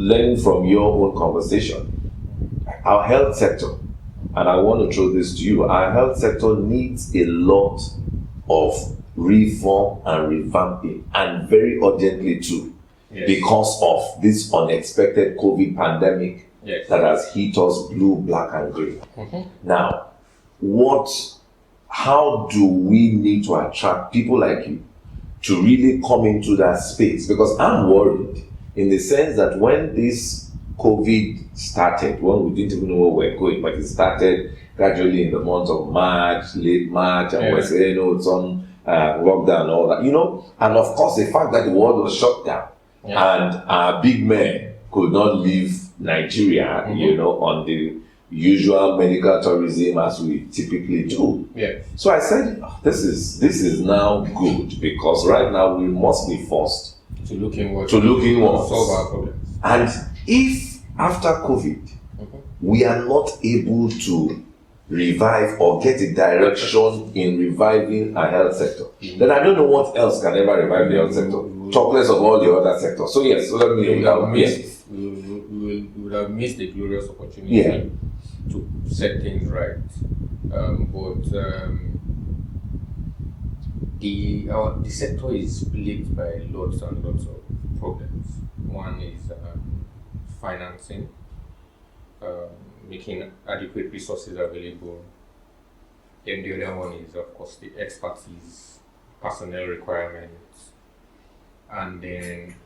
learning from your own conversation, our health sector, and I want to throw this to you, our health sector needs a lot of reform and revamping, and very urgently too, because of this unexpected COVID pandemic that has hit us blue, black, and grey. Now, how do we need to attract people like you to really come into that space? Because I'm worried in the sense that when this COVID started, when we didn't even know where we're going, but it started gradually in the month of March, late March, and we're saying, it's on lockdown and all that, and of course the fact that the world was shut down and our big men could not leave Nigeria, on the usual medical tourism as we typically do. So I said, this is now good, because right now we must be forced to look inward, solve our problems. And if after COVID we are not able to revive or get a direction in reviving our health sector, then I don't know what else can ever revive the health sector, talk less of all the other sectors. So yes, so let me we would have missed the glorious opportunity to set things right. The sector is plagued by lots and lots of problems. One is financing, making adequate resources available. And the other one is, of course, the expertise, personnel requirements, and then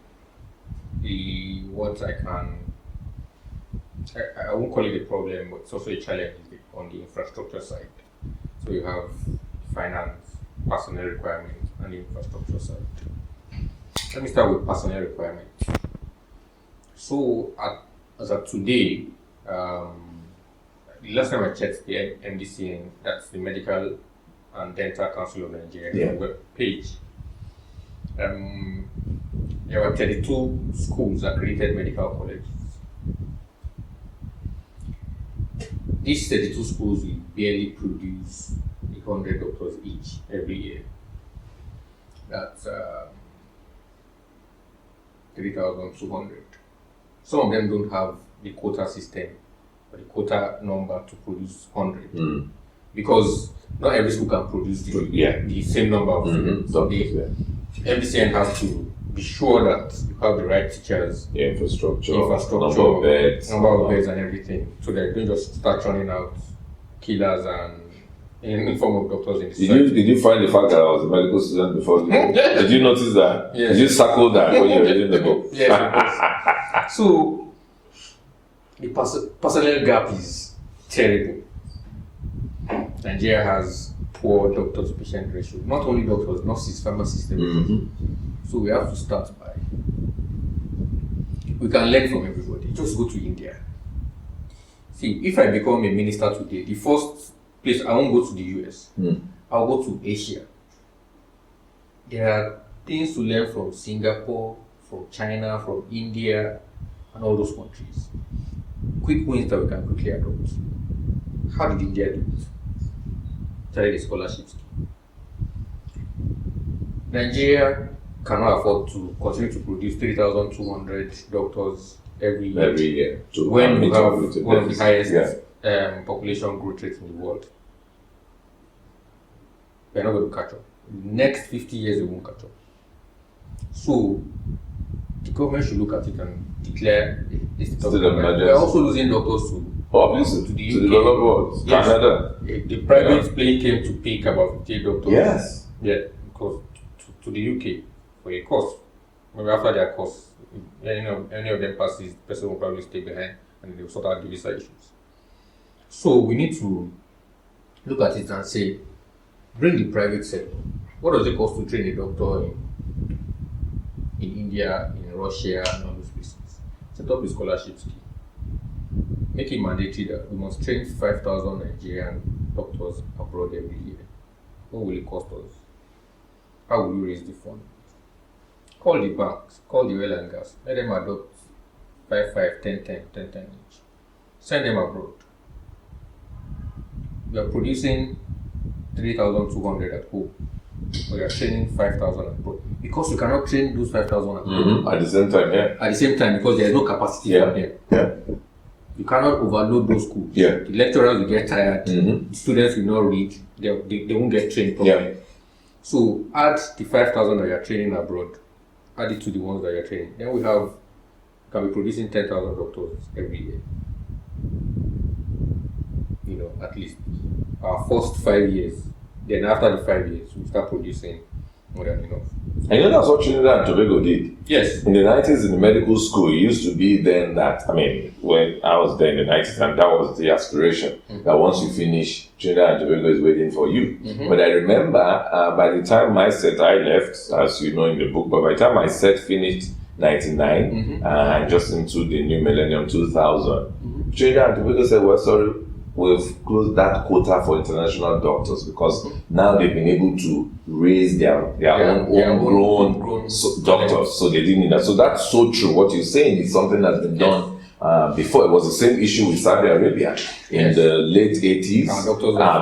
I won't call it a problem, but it's also a challenge on the infrastructure side. So you have finance, personnel requirements, and the infrastructure side. Let me start with personnel requirements. So as of today, the last time I checked the MDCN, that's the Medical and Dental Council of Nigeria web page, there were 32 schools accredited medical colleges. These 32 schools will barely produce 100 doctors each every year. That's 3,200. Some of them don't have the quota system or the quota number to produce 100 because not every school can produce the same number of students. So the MDCN has to be sure that you have the right teachers, infrastructure, number of beds, and everything, so that you don't just start churning out killers and in form of doctors in the society. Did you find the fact that I was a medical student before? Did you notice that? Yes. Did you circle that when you were reading the book? Yes. So the personnel gap is terrible. Nigeria has poor doctor to patient ratio. Not only doctors, nurses, pharmacists, everything. So we have to start by. We can learn from everybody. Just go to India. See, if I become a minister today, the first place I won't go to the US. I'll go to Asia. There are things to learn from Singapore, from China, from India, and all those countries. Quick wins that we can quickly adopt. How did India do it? Started a scholarship scheme. Nigeria cannot afford to continue to produce 3,200 doctors every year. When we have one of the highest population growth rates in the world. We're not going to catch up. Next 50 years, we won't catch up. So, the government should look at it and declare a state of emergency. We're also losing doctors to the UK. To the developed world. Yes. Canada. The private plane came to pick about 50 doctors. Yes. Because to the UK for a course. Maybe after their course, any of them passes, the person will probably stay behind and they'll sort out the visa issues. So we need to look at it and say, bring the private sector. What does it cost to train a doctor in India, in Russia, and all those places? Set up a scholarship scheme. Make it mandatory that we must train 5,000 Nigerian doctors abroad every year. What will it cost us? How will we raise the fund? Call the banks, call the oil and gas, let them adopt 5, 10 each. Send them abroad. We are producing 3,200 at home. We are training 5,000 abroad. because you cannot train those 5,000 At the same time, yeah. at the same time because there is no capacity Yeah. for them. Yeah. You cannot overload those schools. Yeah. The lecturers will get tired. The students will not read. They won't get trained properly. Yeah. So add the 5,000 that you are training abroad, add it to the ones that you are training. Then we can be producing 10,000 doctors every year. You know, at least our first 5 years. Then after the 5 years, we start producing more than enough. And you know that's what Trinidad and Tobago did. Yes. In the 90s in the medical school, it used to be then that, when I was there in the 90s, and that was the aspiration, that once you finish, Trinidad and Tobago is waiting for you. But I remember by the time my set, I left, as you know in the book, but by the time my set finished 99, and just into the new millennium 2000, Trinidad and Tobago said, well, sorry, we've closed that quota for international doctors because now they've been able to raise their own homegrown doctors, so they didn't need that. So that's so true. What you're saying is something that's been done before. It was the same issue with Saudi Arabia in the late 80s.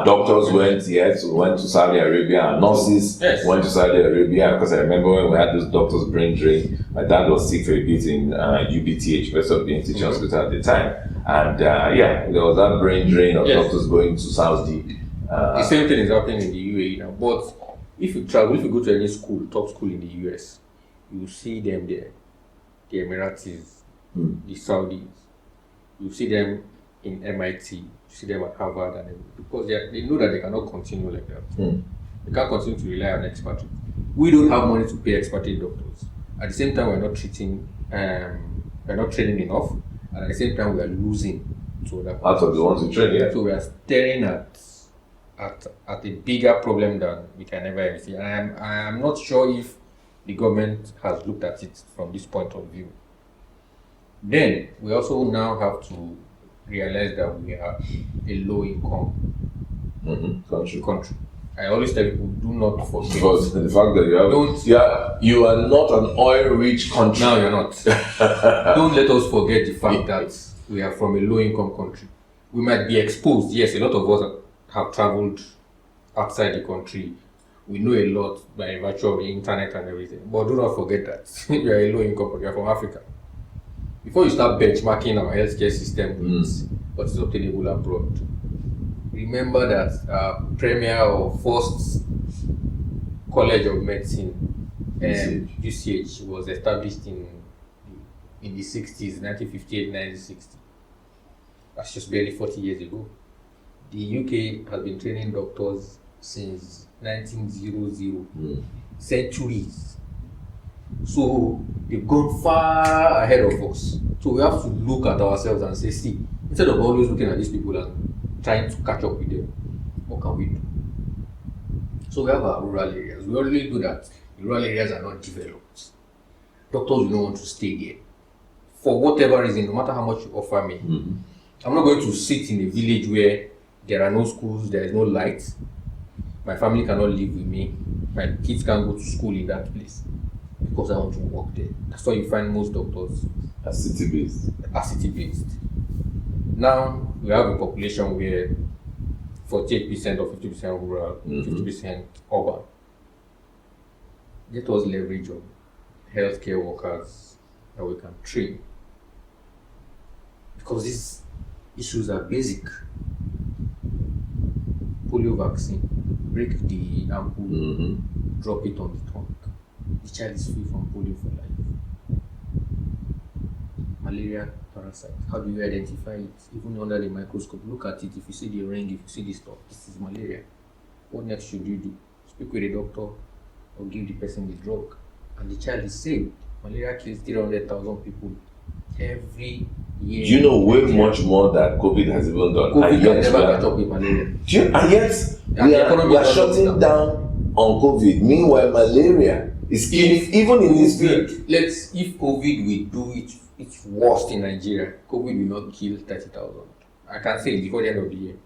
Doctors went to Saudi Arabia, and nurses went to Saudi Arabia, because I remember when we had those doctors brain drain. My dad was sick for a bit in UBTH, University of Benin Teaching Hospital at the time. And there was that brain drain of doctors going to Saudi. The same thing is happening in the UAE now. But if you go to any school, top school in the US, you see them there. The Emiratis, the Saudis. You see them in MIT, you see them at Harvard, and everything, because they know that they cannot continue like that. They can't continue to rely on expatriate. We don't have money to pay expatriate doctors. At the same time, we're not training enough. And at the same time, we are losing to other countries. Out of the ones who train, yeah. So we are staring at a bigger problem than we can ever see. And I am not sure if the government has looked at it from this point of view. Then we also now have to realize that we are a low income country. I always tell people, do not forget. Because the fact that you are not an oil-rich country. No, you're not. Don't let us forget the fact that we are from a low-income country. We might be exposed. Yes, a lot of us have traveled outside the country. We know a lot by virtue of the internet and everything. But do not forget that we are a low-income country. We are from Africa. Before you start benchmarking our healthcare system with what is obtainable abroad, remember that premier or first college of medicine, UCH, was established in the 60s, 1958, 1960. That's just barely 40 years ago. The UK has been training doctors since 1900, centuries. So they've gone far ahead of us. So we have to look at ourselves and say, see, instead of always looking at these people and trying to catch up with them, what can we do? So we have our rural areas. We already do that. The rural areas are not developed. Doctors don't want to stay there. For whatever reason, no matter how much you offer me, I'm not going to sit in a village where there are no schools, there is no light. My family cannot live with me. My kids can't go to school in that place because I want to work there. That's why you find most doctors are city-based. Now we have a population where 48% or 50% rural, 50% urban. Let us leverage on healthcare workers that we can train, because these issues are basic. Polio vaccine, break the ampoule, drop it on the tongue. The child is free from polio for life. Malaria parasite, how do you identify it? Even under the microscope, look at it. If you see the ring, if you see the stuff, this is malaria. What next should you do? Speak with a doctor or give the person the drug, and the child is saved. Malaria kills 300,000 people every year. Do you know way much more that COVID has even done? COVID can never catch up with malaria. And yet we are shutting down on COVID. Meanwhile, malaria is killing even in this field. If COVID will do its worst in Nigeria, COVID will not kill 30,000. I can say before the end of the year.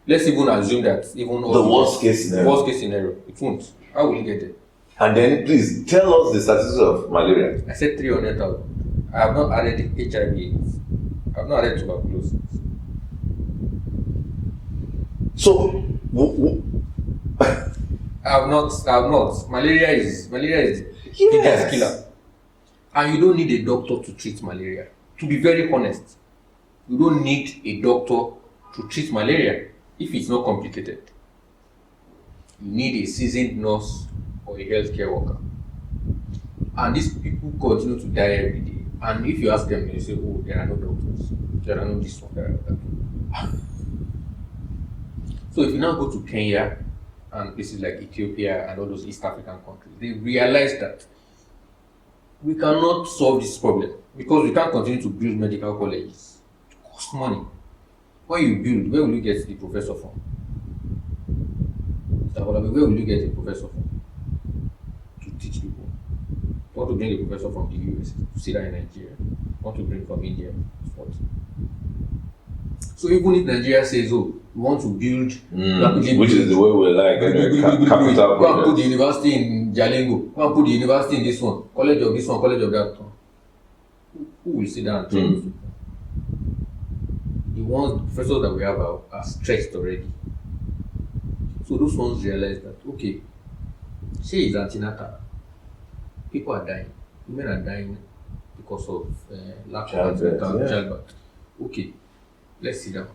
Let's even assume that the worst case scenario, it won't. How will you get there? And then please tell us the statistics of malaria. I said 300,000. I have not added HIV/AIDS. I have not added tuberculosis. So I have not. Malaria is biggest killer. And you don't need a doctor to treat malaria. To be very honest, you don't need a doctor to treat malaria if it's not complicated. You need a seasoned nurse or a healthcare worker. And these people continue to die every day. And if you ask them, they say, oh, there are no doctors. There are no this one, there are that one. So if you now go to Kenya and places like Ethiopia and all those East African countries, they realize that we cannot solve this problem because we can't continue to build medical colleges. It costs money. When you build, where will you get the professor from? Where will you get a professor from to teach people? You want to bring a professor from the US to sit down in Nigeria? You want to bring from India? What? So even if Nigeria says, oh, we want to build which is the way we like capital go and put the university in Jalingo, go and put the university in this one, college of this one, college of that one. Who will sit down and train those people? The professors that we have are stretched already. So those ones realize that, okay, say it's antenatal. People are dying. Women are dying because of lack of childbirth. Okay, let's sit down.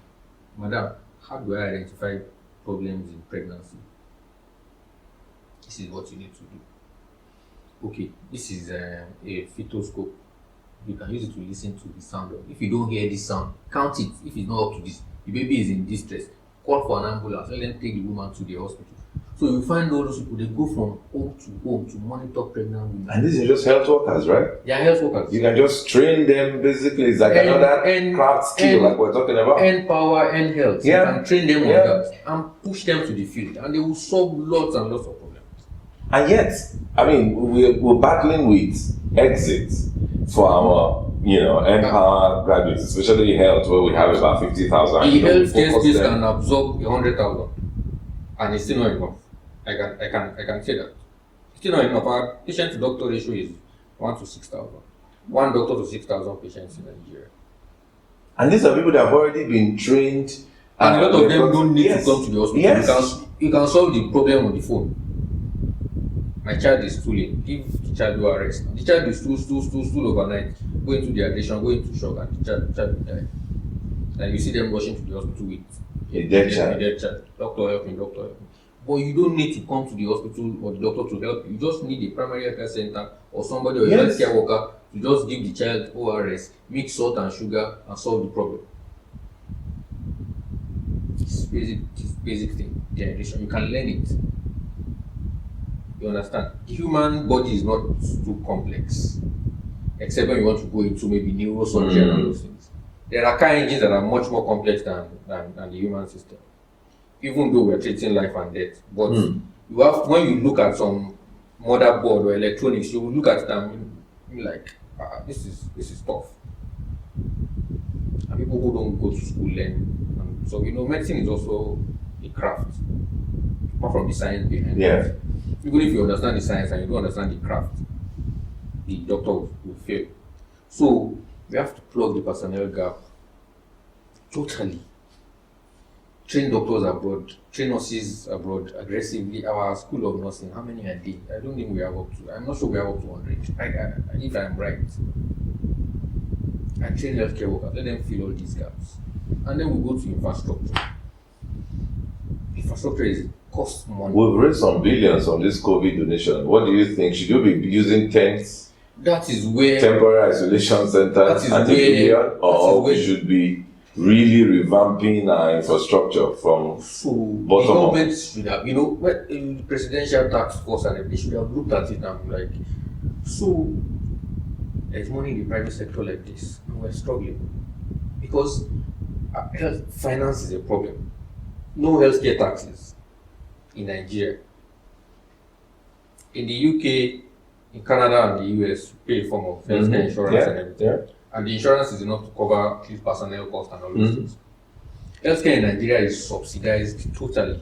Madam, how do I identify problems in pregnancy? This is what you need to do. Okay, this is a fetoscope. You can use it to listen to the sound. If you don't hear this sound, count it. If it's not up to this, the baby is in distress. Call for an ambulance. Let them take the woman to the hospital. So you find all those people, they go from home to monitor pregnant women. And these are just health workers, right? They are health workers. You can just train them basically. It's like another craft skill like we're talking about. And power and health. Yeah. You can train them on that and push them to the field, and they will solve lots and lots of problems. And yet, I mean, we're battling with exits for our, Empower graduates, especially health, where we have about 50,000. The healthcare space can absorb 100,000, and it's still not enough. I can say that. It's still not enough. Our patient to doctor ratio is 1 to 6,000. 1 doctor to 6,000 patients in Nigeria. And these are people that have already been trained. And a lot of them don't need to come to the hospital. Yes. You can solve the problem on the phone. My child is stooling. Give the child ORS. The child is stool overnight. Go into dehydration, go into shock, and the child will die. And you see them rushing to the hospital with a dead child. Doctor help me. But you don't need to come to the hospital or the doctor to help you. You just need a primary care center or somebody or a healthcare worker to just give the child ORS, mix salt and sugar, and solve the problem. It's basic thing. Dehydration. You can learn it. You understand? The human body is not too complex, except when you want to go into maybe neurosurgery and those things. There are car engines that are much more complex than the human system, even though we're treating life and death. But you have, when you look at some motherboard or electronics, you will look at them like, this is tough. And people who don't go to school learn. And so medicine is also a craft, apart from the science behind it. Even if you understand the science and you don't understand the craft, the doctor will fail. So we have to plug the personnel gap totally. Train doctors abroad, train nurses abroad aggressively. Our school of nursing, how many are there? I don't think we have up to, I'm not sure we have up to 100. If I'm right. And train healthcare workers, let them fill all these gaps. And then we go to infrastructure. Infrastructure costs money. We've raised some billions on this COVID donation. What do you think? Should you be using tents? That is where temporary isolation centers at billion, or we should be really revamping our infrastructure from bottom up? The government should have, in the presidential task force and they should have looked at it and like, so there's money in the private sector like this, and we're struggling because health finance is a problem. No healthcare taxes in Nigeria. In the UK, in Canada and the US, you pay a form of healthcare insurance and everything. And the insurance is enough to cover his personnel costs and all those things. Healthcare in Nigeria is subsidized totally,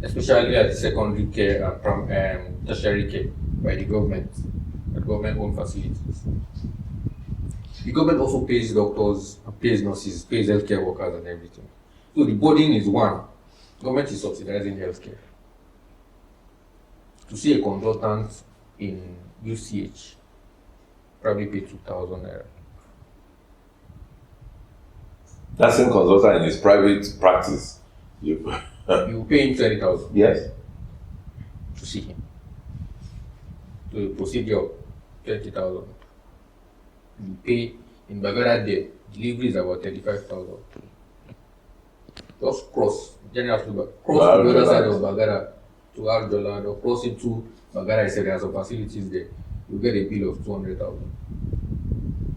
especially at the secondary care and tertiary care by the government, at government-owned facilities. The government also pays doctors, pays nurses, pays healthcare workers and everything. So the burden is one. Government is subsidizing healthcare. To see a consultant in UCH probably pay 2,000 naira. That same consultant in his private practice, you pay him 20,000 yes. to see him. So the procedure 20,000. You pay in Bagada there, delivery is about 35,000. Just cross General Suba, cross to the other side of Bagada to Arjola, or cross into Bagada itself. There are some facilities there. You get a bill of 200,000.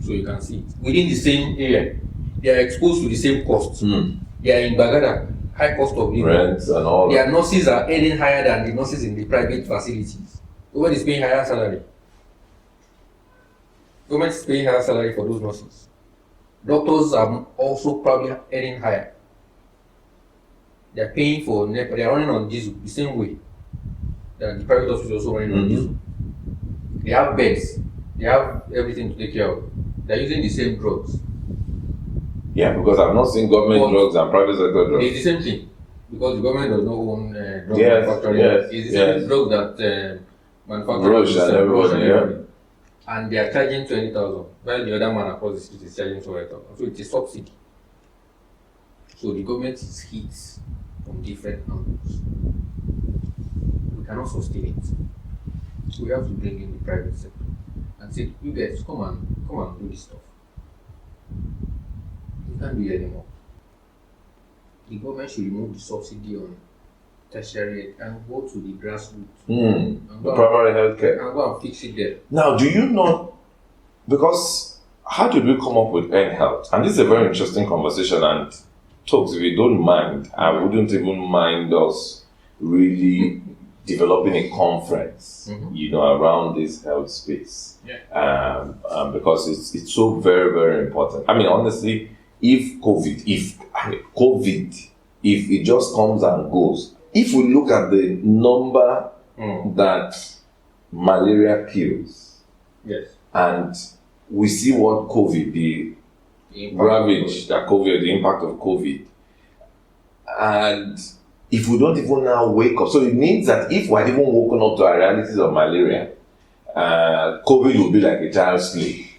So you can see within the same area, they are exposed to the same costs. They are in Bagada, high cost of living. Rents and all. Their nurses are earning higher than the nurses in the private facilities. Government is paying higher salary. Government is paying higher salary for those nurses. Doctors are also probably earning higher. They are paying for NEPA. They are running on diesel the same way that the private hospitals also running on diesel. They have beds. They have everything to take care of. They are using the same drugs. Yeah, because I've not seen government drugs and private sector drugs. It's the same thing. Because the government does not own drug Yes, manufacturing. yes, It's the same drug that manufacturers Roche and everybody, and they are charging 20,000, while the other man across the street is charging 20,000. So it's a subsidy. So the government is hit from different angles. We cannot sustain it. So we have to bring in the private sector and say, you guys, come and do this stuff. You can't do it anymore. The government should remove the subsidy on tertiary and go to the grassroots. The primary healthcare. And go and fix it there. Now, do you know, because how did we come up with N Health? And this is a very interesting conversation, and talks, if you don't mind, I wouldn't even mind us really developing a conference, around this health space. Because it's so very, very important. I mean, honestly, if COVID, if it just comes and goes, if we look at the number that malaria kills, and we see what COVID, the ravage that COVID, the impact of COVID, and if we don't even now wake up, so it means that if we're even woken up to our realities of malaria, COVID will be like a child's play,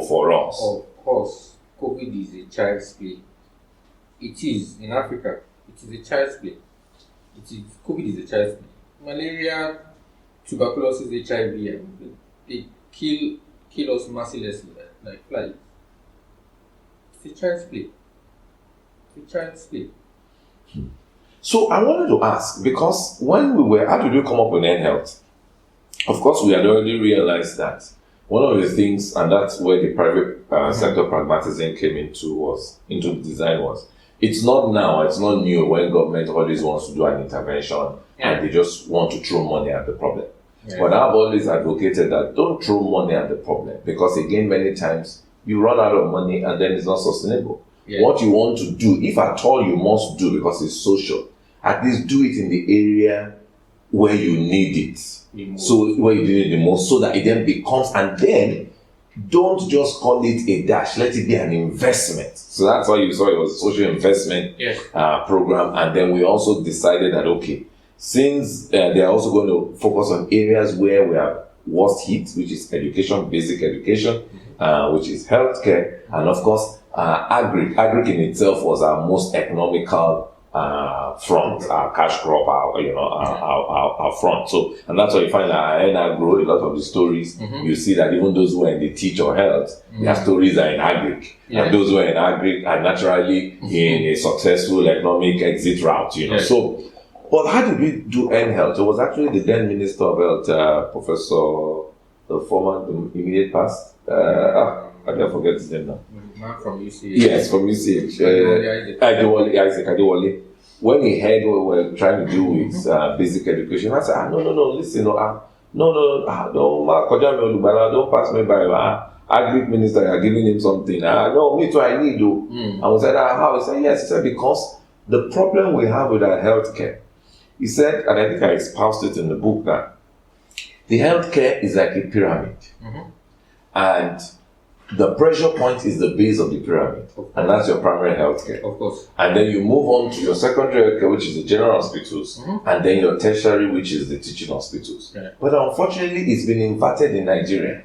for us. Of course, COVID is a child's play. It is in Africa. It is a child's play. COVID is a child's play. Malaria, tuberculosis, HIV, they kill us mercilessly like flies. It's a child's play. So I wanted to ask, because how did we come up with N Health? Of course, we had already realized that one of the things, and that's where the private sector pragmatism came into the design was, it's not new when government always wants to do an intervention and they just want to throw money at the problem. But I've always advocated that don't throw money at the problem, because again, many times you run out of money and then it's not sustainable. What you want to do, if at all you must do, because it's social, at least do it in the area where you need it. So where you need it the most, so that it then becomes, and then don't just call it a dash, let it be an investment. So that's why you saw it was a social investment program. And then we also decided that, okay, since they're also going to focus on areas where we are worst hit, which is education, basic education, which is healthcare, and of course, agric. Agric in itself was our most economical front, our cash crop, our front. So, and that's why you find that in agro, a lot of the stories, you see that even those who are in the teach or health, their stories are in agric. And those who are in agric are naturally in a successful economic exit route, So, but how did we do N Health? It was actually the then Minister of Health, Professor, the immediate past, I can't forget his name now. Man from UCH. Yes, from UCH. Isaac Adewale. When he heard what we were trying to do with basic education, I said, no, listen, don't pass me by. Agric minister, you're giving him something. No, me too, I need to. And we said, how? He said, yes. He said, because the problem we have with our healthcare, he said, and I think I espoused it in the book, that the healthcare is like a pyramid. And the pressure point is the base of the pyramid, and that's your primary health care. Of course. And then you move on to your secondary health care, which is the general hospitals, and then your tertiary, which is the teaching hospitals. Yeah. But unfortunately, it's been inverted in Nigeria,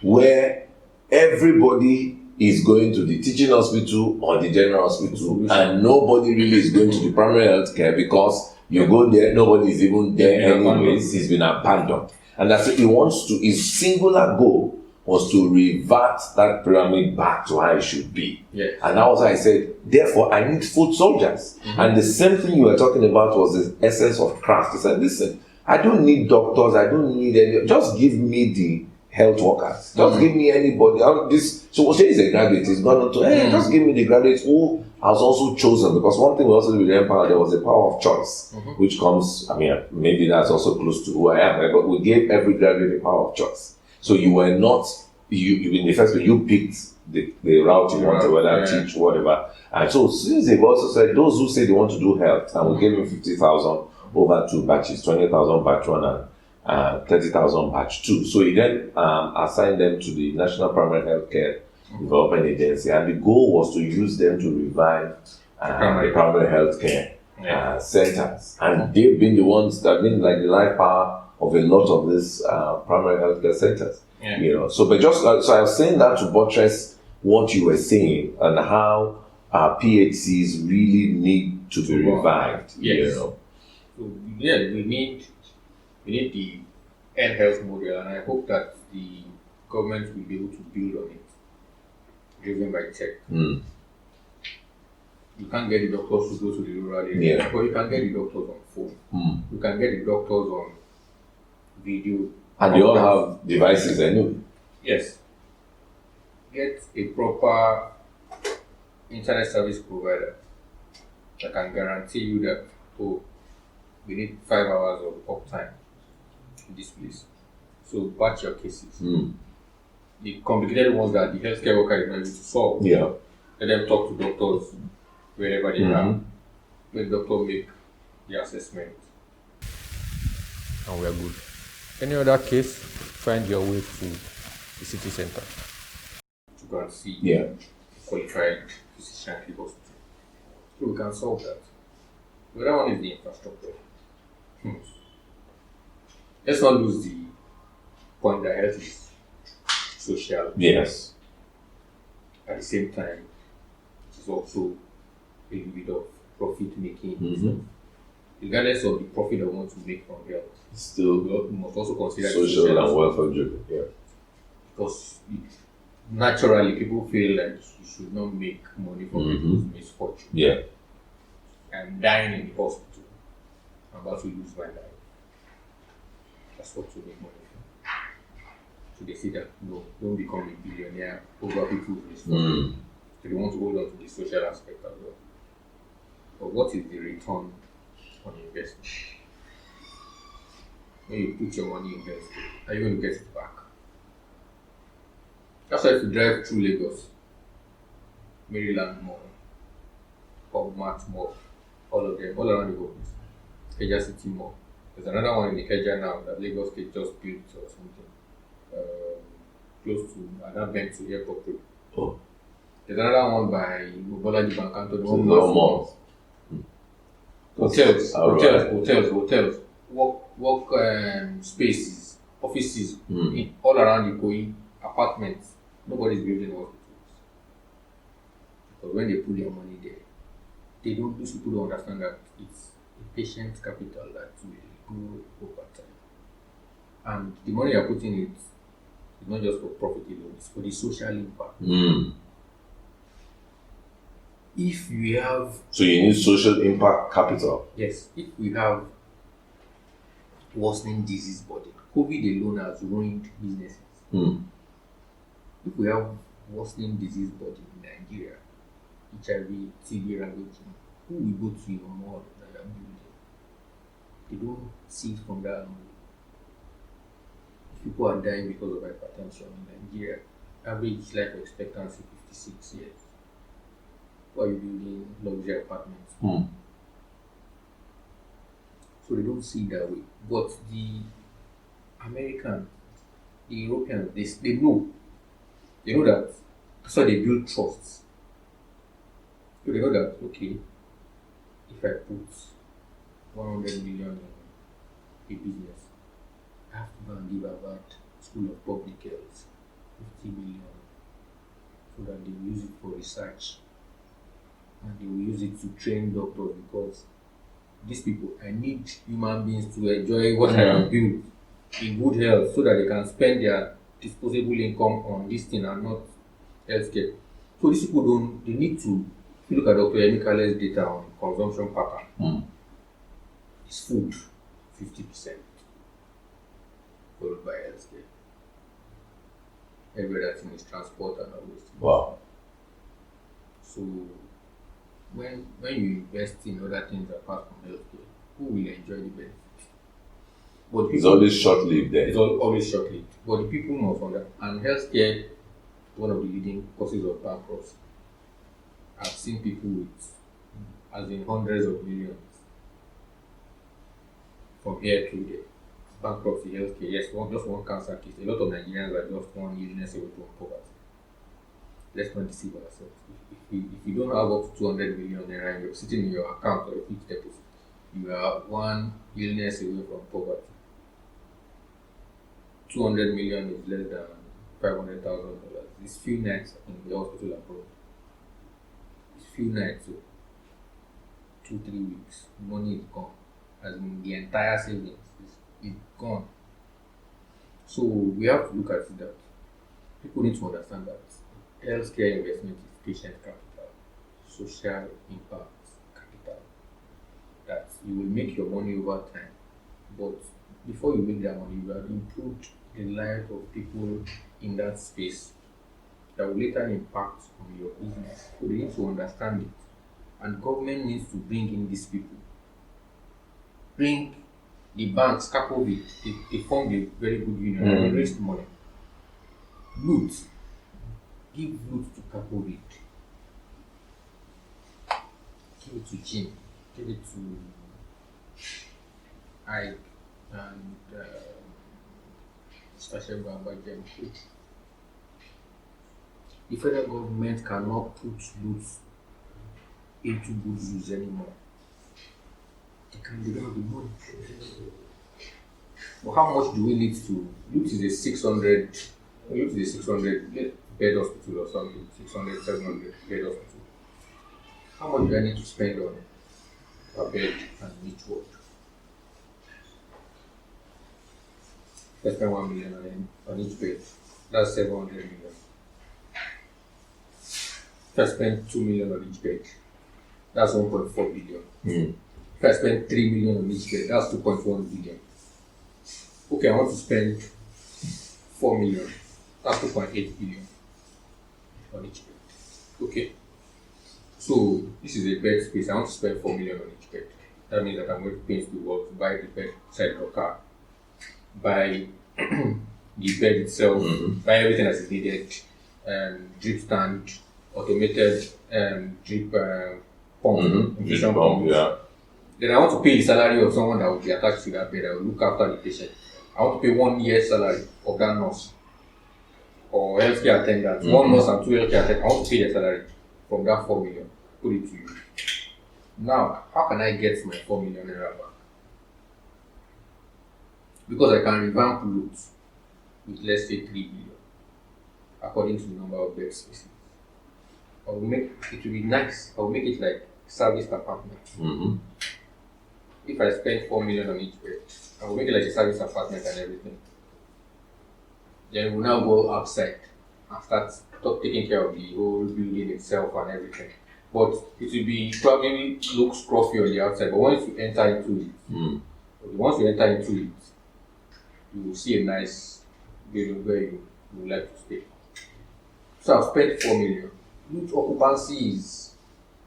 where everybody is going to the teaching hospital or the general hospital, and nobody really is going to the primary health care because you go there, nobody is even there anyways. It's been abandoned. And that's what he wants to, his singular goal was to revert that pyramid back to how it should be. Yes. And that was why I said, therefore, I need foot soldiers. And the same thing you were talking about was the essence of craft. He said, listen, I don't need doctors, I don't need any, just give me the health workers. Just give me anybody. So Oshe is a graduate, he's gone on to, just give me the graduates who has also chosen, because one thing we also did with Empower, there was a power of choice, which comes, I mean, maybe that's also close to who I am, right? But we gave every graduate a power of choice. So you were not, you in the first place, you picked the route you wanted, whether teach, whatever. And so since they've also said, those who say they want to do health, and we gave them 50,000 over 2 batches, 20,000 batch 1 and 30,000 batch 2. So he then assigned them to the National Primary Healthcare Development Agency, and the goal was to use them to revive the primary healthcare centers. And they've been the ones that have been like the life power of a lot of these primary healthcare centers. You know, so but just so I was saying that to buttress what you were saying and how PHCs really need to be revived. Yes. You know. So yeah, we need the health model, and I hope that the government will be able to build on it, driven by tech. You can't get the doctors to go to the rural area, but you can get the doctors on phone. You can get the doctors on video. And they all have devices anyway. Yes. Get a proper internet service provider that can guarantee you that, we need 5 hours of uptime in this place. So batch your cases. The complicated ones that the healthcare worker is not able to solve. Let them talk to doctors wherever they are. Let the doctor make the assessment. And we are good. Any other case, find your way to the city center to go and see qualified physician at the hospital. So we can solve that. The other one is the infrastructure. Let's not lose the point that health is social. Yes. At the same time, it is also a little bit of profit making. Regardless of the profit that we want to make from health, still we must also consider social and welfare driven. Because naturally people feel like you should not make money from people's misfortune. I'm dying in the hospital. I'm about to lose my life. That's what to make money from. So they say that no, don't become a billionaire over people's misfortune. So they want to hold on to the social aspect as well. But what is the return on investment? When you put your money in health, are you going to get it back? That's why if you drive through Lagos, Maryland Mall, or Mart Mall, all of them, all around the world, Ikeja City Mall. There's another one in Ikeja now that Lagos State just built or something, close to Adabent to Airport Road. There's another one by Mobolaji Bankanto, the one more. Hotels, work spaces, offices, all around the Ikoyi, apartments. Nobody's building hospitals. Because when they put their money there, these people don't understand that it's a patient capital that will grow over time. And the money you're putting in is not just for profit alone, it's for the social impact. If we have... So you need social impact capital? Yes. If we have worsening disease burden, COVID alone has ruined businesses. If we have worsening disease burden in Nigeria, HIV, TB ravaging, who will go to your mall that you are building? They don't see it from that angle. People are dying because of hypertension in Nigeria. Average life expectancy 56 years. Why are you building luxury apartments? So they don't see it that way. But the American, the Europeans, they know They know that. That's why they build trusts. So they know that, okay, if I put 100 million in a business, I have to go and give about School of Public Health 50 million so that they will use it for research and they will use it to train doctors, because these people, I need human beings to enjoy what I have built in good health so that they can spend their disposable income on this thing and not healthcare. So these people don't, they need to, if you look at Dr. Emikale's data on consumption pattern, it's food, 50%, followed by healthcare. Every other thing is transport and all those things. Wow. So when you invest in other things apart from healthcare, who will enjoy the benefit? But It's always short-lived then. It's always short-lived. But the people must understand. And healthcare, one of the leading causes of bankruptcy. I've seen people with, as in hundreds of millions, from here to there. Bankruptcy, healthcare, yes, just one cancer case. A lot of Nigerians are just one illness away from poverty. Let's not deceive ourselves. If you don't have up to 200 million naira and you're sitting in your account or a fixed deposit, you are one illness away from poverty. 200 million is less than $500,000. It's few nights in the hospital abroad. It's few nights, so 2-3 weeks, money is gone. As in the entire savings is gone. So we have to look at it that people need to understand that healthcare investment is patient capital, social impact capital. That you will make your money over time, but before you make that money, you have improved the life of people in that space that will later impact on your business. So they need to understand it, and government needs to bring in these people. Bring the banks, couple with they formed a very good union and they raised money. Loot, give loot to Kapovid, give it to Jim, give it to Ike and Special Baba Jem. The federal government cannot put loot into good use anymore. They don't have the money. But how much do we need to? Loot is a 600 bed hospital or something, 600, 700 bed hospital. How much do I need to spend on per bed and each ward? I spend 1 million on each bed. That's 700 million. If I spend 2 million on each bed, that's 1.4 billion. If I spend 3 million on each bed, that's 2.1 billion. Okay, I want to spend 4 million, that's 2.8 billion on each bed. Okay, so this is a bed space. I want to spend 4 million on each bed. That means that I'm going to paint the walls, buy the bed side of the car, buy the bed itself, buy everything that is needed, drip stand, automated drip pump, infusion pump. Yeah. Then I want to pay the salary of someone that will be attached to that bed that will look after the patient. I want to pay 1 year's salary of that nurse or healthcare attendant. 1 nurse and 2 healthcare attendants. I want to pay their salary from that 4 million. Put it to you. Now, how can I get my 4 million naira back? Because I can revamp routes with, let's say, 3 billion according to the number of bed spaces. I will make it will be nice. I will make it like serviced apartments. If I spend 4 million on each bed, I will make it like a service apartment and everything. Then we'll now go outside and start taking care of the whole building itself and everything. But it will be probably look scruffy on the outside, but once you enter into it, you will see a nice building where you would like to stay. So I've spent 4 million. Loot occupancy is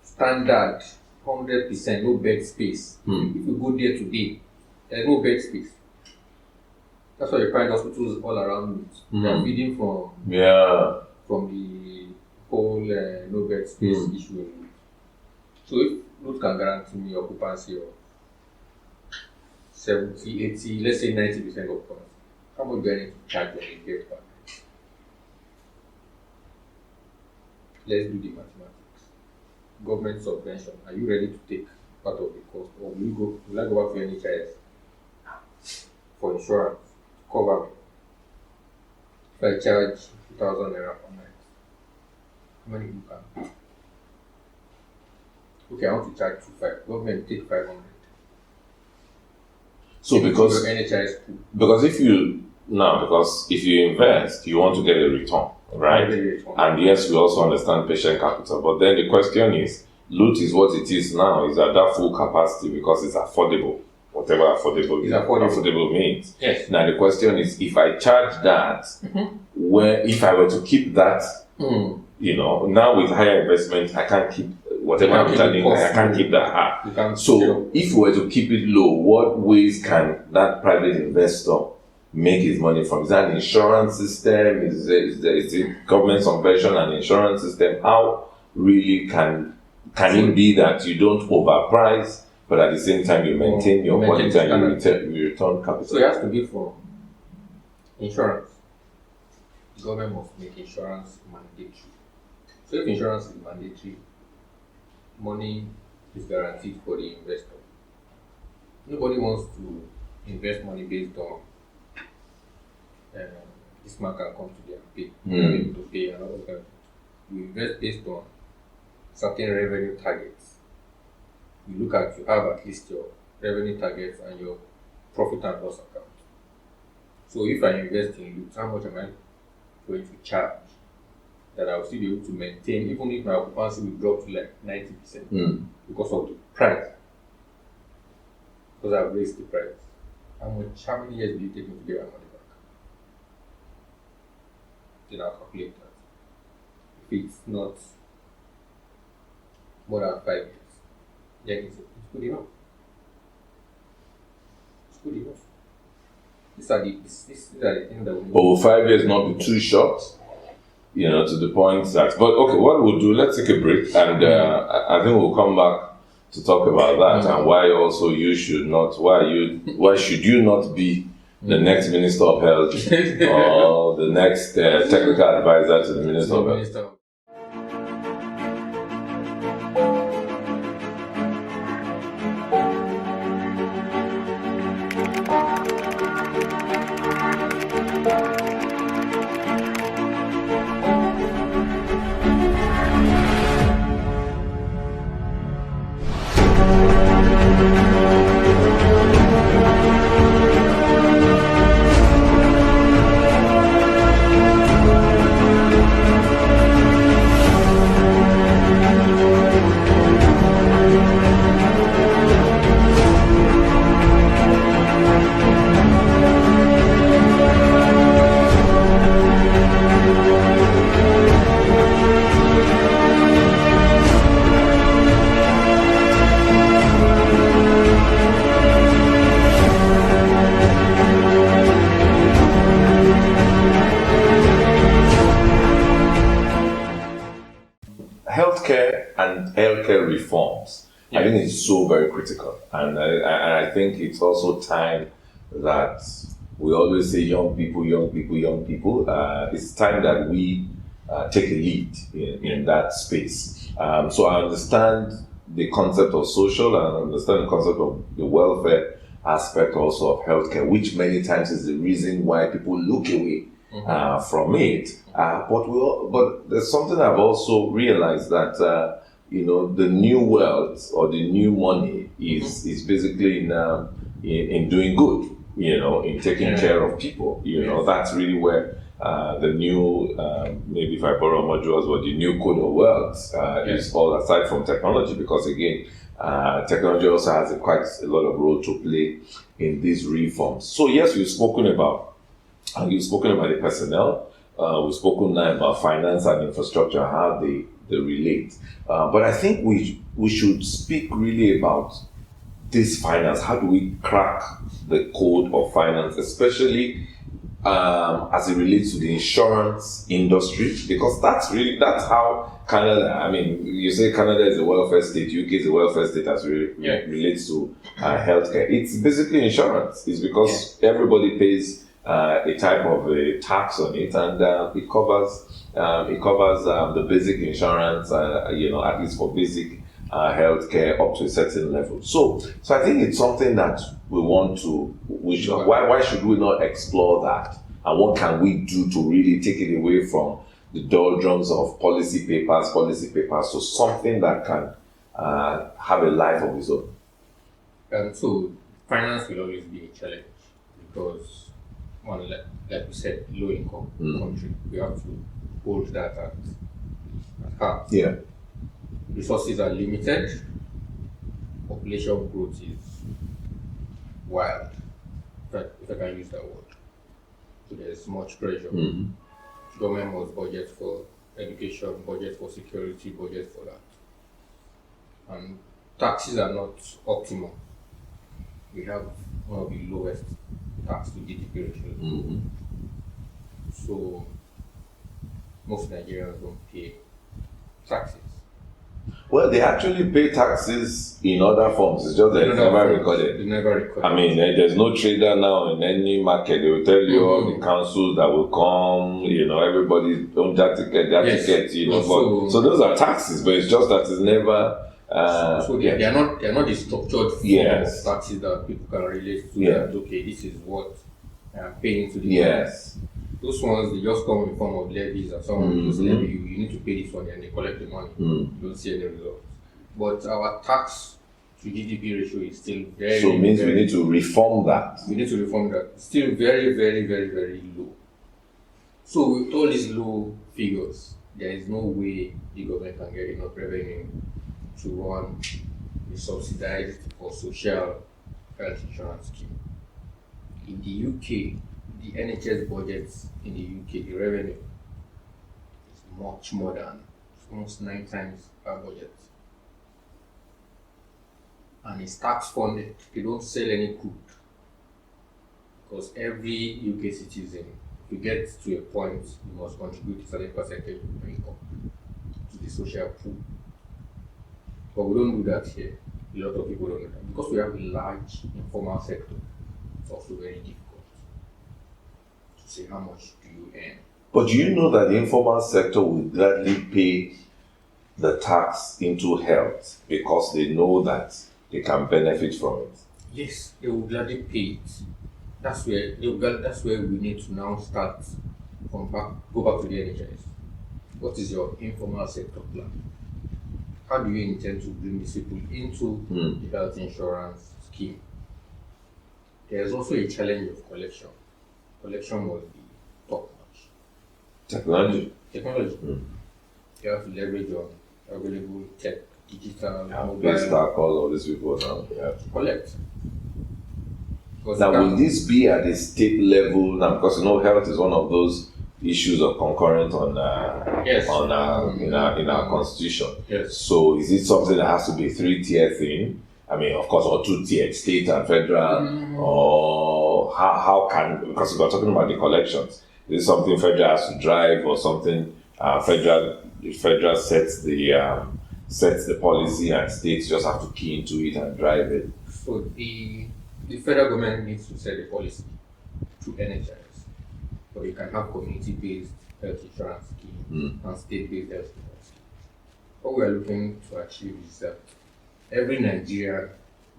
standard. 100%, no bed space. If you go there today, there's no bed space. That's why you find hospitals all around. They are feeding from the whole no bed space issue. So if Root can guarantee me occupancy of 70, 80, let's say 90% occupancy, how much do I need to charge when you get back? let's do the mathematics. Government subvention. Are you ready to take part of the cost, or will I go back to NHIS for insurance to cover me? If I charge 2,000 naira per night, how many people can pay? Okay, I want to charge 2,500. Government take 500. So because your NHIS pool. because if you invest, you want to get a return, right? And yes, we also understand patient capital, but then the question is, loot is what it is now, is at that full capacity because it's affordable, whatever affordable means. Yes. Now the question is, if I charge that, where if I were to keep that, now with higher investment, I can't keep whatever I'm charging, I can't keep that high. So if we were to keep it low, what ways can that private investor make his money from? Is that an insurance system? Is it government subvention and insurance system? How really can it be that you don't overprice, but at the same time you maintain your quality and you return capital? So it has to be from insurance. The government must make insurance mandatory. So if insurance is mandatory, money is guaranteed for the investor. Nobody wants to invest money based on this man can come today and pay. You're able to pay and all of that. You invest based on certain revenue targets. You have at least your revenue targets and your profit and loss account. So if I invest in loot, how much am I going to charge that I will still be able to maintain, even if my occupancy will drop to like 90% because of the price? Because I've raised the price. How many years will it take me to get my money back? Then I'll calculate that. If it's not more than 5 years, then it's good enough. It's good enough. These are the things that we need. But will 5 years not be too short? To the point that. But okay, what we'll do, let's take a break, and I think we'll come back to talk about that and why also why should you not be the next Minister of Health or the next technical advisor to the Minister of Health. Healthcare reforms, I think it's so very critical, and I think it's also time that we always say young people. It's time that we take a lead in that space. So I understand the concept of social, and I understand the concept of the welfare aspect also of healthcare, which many times is the reason why people look away from it. But there's something I've also realized that the new wealth or the new money is basically in doing good, in taking care of people. That's really where the new, maybe if I borrow modules, but the new code of wealth is all aside from technology, because again, technology also has quite a lot of role to play in these reforms. So yes, you've spoken about the personnel. We've spoken now about finance and infrastructure, how they relate. But I think we should speak really about this finance. How do we crack the code of finance, especially as it relates to the insurance industry? Because that's how Canada, you say Canada is a welfare state, UK is a welfare state as relates to healthcare. It's basically insurance. It's because everybody pays a type of a tax on it, and it covers the basic insurance, at least for basic healthcare up to a certain level. So I think it's something that why should we not explore that? And what can we do to really take it away from the doldrums of policy papers to something that can have a life of its own? So finance will always be a challenge because, one, like we said, low income country. We have to hold that at heart. Yeah. Resources are limited. Population growth is wild, if I can use that word. So there's much pressure. Government must budget for education, budget for security, budget for that. And taxes are not optimal. We have one of the lowest tax to GDP ratios. So most Nigerians don't pay taxes. Well, they actually pay taxes in other forms. It's just that it's never recorded. It's never recorded. I mean, there's no trader now in any market. They will tell you all the councils that will come, everybody's own ticket, so those are taxes, but it's just that it's never. So they are not the structured form of taxes that people can relate to. That, okay, this is what I'm paying to the government. Those ones, they just come in form of levies, and someone will just levy you. You need to pay this one, and they collect the money. You don't see any results. But our tax to GDP ratio is still very. So it means we need to reform that. We need to reform that. Still very, very, very, very low. So with all these low figures, there is no way the government can get enough revenue to run a subsidized or social health insurance scheme. In the UK, the NHS budgets in the UK, the revenue is much more than, almost 9 times our budget. And it's tax funded. They don't sell any good. Because every UK citizen, if you get to a point, you must contribute a certain percentage of your income to the social pool. But we don't do that here. A lot of people don't do that. Because we have a large informal sector, it's also very difficult to say how much do you earn. But do you know that the informal sector will gladly pay the tax into health because they know that they can benefit from it? Yes, they will gladly pay it. That's where we need to now start go back to the NHS. What is your informal sector plan? How do you intend to bring these people into the health insurance scheme? There's also a challenge of collection. Collection must be top notch. Technology. You have to leverage on available tech, digital, mobile. Stack all of these people now. To collect. Now, will this be at the state level now? Because health is one of those issues of concurrent in our constitution. Yes. So, is it something that has to be a 3-tier thing? I mean, of course, or 2-tier, state and federal, or how can, because we're talking about the collections, is it something federal has to drive, or something federal sets the policy and states just have to key into it and drive it? So the federal government needs to set the policy through NHS, but you can have community-based health insurance scheme and state-based health insurance scheme. What we are looking to achieve is that every Nigerian